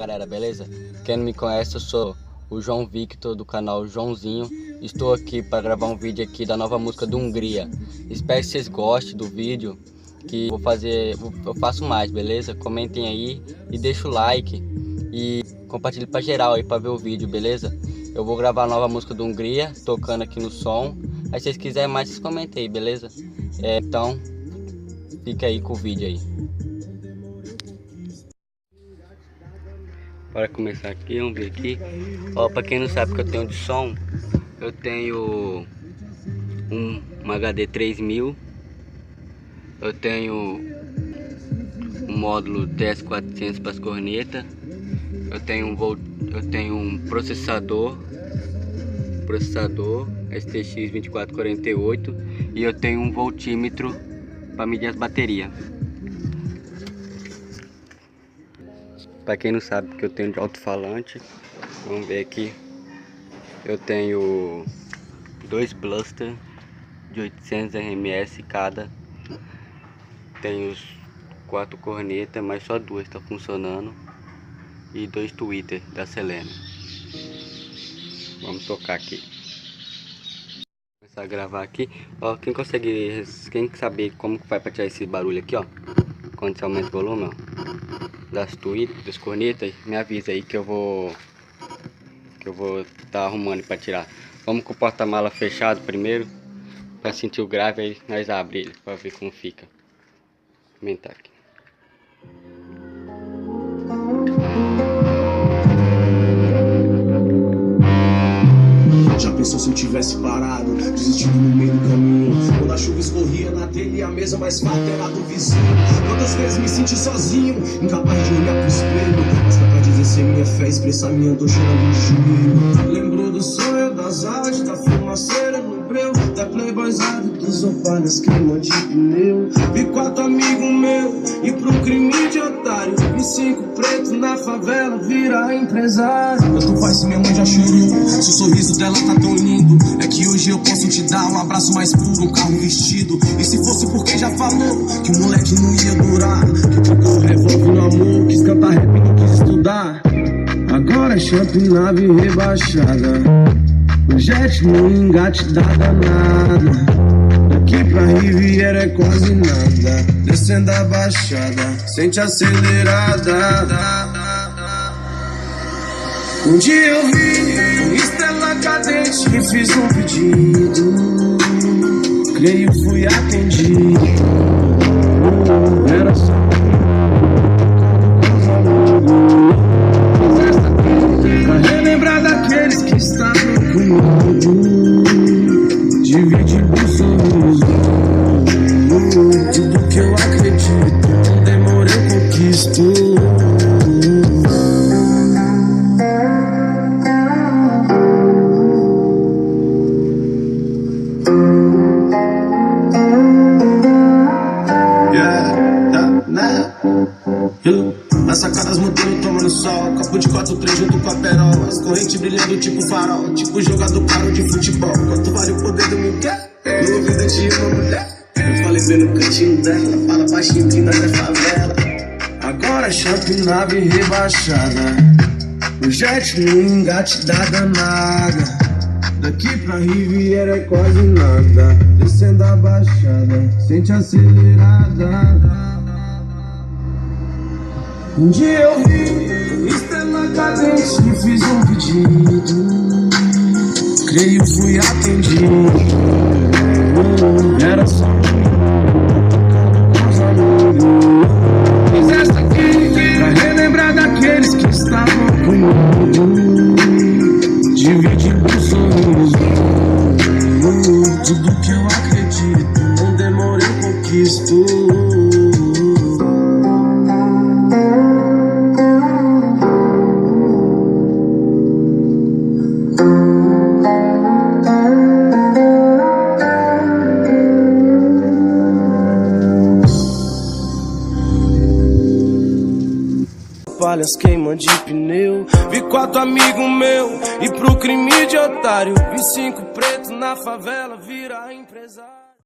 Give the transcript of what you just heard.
galera, beleza? Quem não me conhece, eu sou o João Victor do canal Joãozinho. Estou aqui para gravar um vídeo aqui da nova música do Hungria. Espero que vocês gostem do vídeo, que eu faço mais, beleza? Comentem aí e deixa o like e compartilhe para geral aí para ver o vídeo, beleza? Eu vou gravar a nova música do Hungria, tocando aqui no som. Aí se vocês quiserem mais, vocês comentem aí, beleza? Então, fica aí com o vídeo aí. Para começar aqui, vamos ver aqui. Ó, para quem não sabe o que eu tenho de som, eu tenho uma HD 3000, eu tenho um módulo TS400 para as cornetas, eu tenho um processador STX 2448 e eu tenho um voltímetro para medir as baterias. Para quem não sabe o que eu tenho de alto-falante, vamos ver aqui. Eu tenho 2 Blaster de 800 RMS cada. Tenho 4 cornetas, mas só 2 está funcionando. E 2 Twitter da Selena. Vamos tocar aqui. Vou começar a gravar aqui. Ó, quem saber como que faz para tirar esse barulho aqui, ó. Quando você aumenta o volume, ó, das tweets, das cornetas, me avisa aí que eu vou tá arrumando para tirar. Vamos com o porta-mala fechado primeiro, para sentir o grave, aí nós abrimos ele para ver como fica. Vou aumentar aqui. Já pensou se eu tivesse parado, desistindo no meio do caminho? Quando a chuva escorria na telha e a mesa mais farta era do vizinho. Quantas vezes me senti sozinho, incapaz de olhar pro espelho, mas capaz de exercer minha fé, expressar minha dor chorando no joelho. Lembro do sonho, das artes, da fumaceira no breu, da playboyzada, dos opalhas queima de pneu. Vi 4 amigos meus e pro crime de otário, vi 5 pretos na favela virar empresário. Tanto faz se minha mãe já chorou, se o sorriso dela tá tão lindo, é que hoje eu posso te dar um abraço mais puro, um carro vestido. E se fosse porque já falou que o moleque não ia durar, que trocou o revólver no amor, quis cantar rap e não quis estudar. Agora é champ nave rebaixada, o jet no engate da danada. Daqui pra Riviera é quase nada, descendo a baixada, sente acelerada. Um dia eu vi estrela cadente e fiz um pedido, creio fui atendido. Era só pra relembrar daqueles que estavam comigo, dividir o sorriso. Tudo que eu acredito, não demora eu conquisto. Nas sacadas montando, tomando sol, copo de 4-3 junto com a perol, as correntes brilhando tipo farol, tipo jogador caro de futebol. Quanto vale o poder do Miguel? No ouvido de uma mulher, eu falei bem no cantinho dela, fala baixinho que nós é favela. Agora champ nave rebaixada, o jet no engate da danada. Daqui pra Riviera é quase nada, descendo a baixada, sente acelerada. Um dia eu vi estrela cadente e fiz um pedido, creio fui atendido. Era só os amigos. Fiz essa aqui pra relembrar daqueles que estavam comigo, dividir um sorriso. Tudo que eu acredito, não demora eu conquisto. Palhas queima de pneu, vi 4 amigos meus e pro crime de otário, vi 5 pretos na favela virar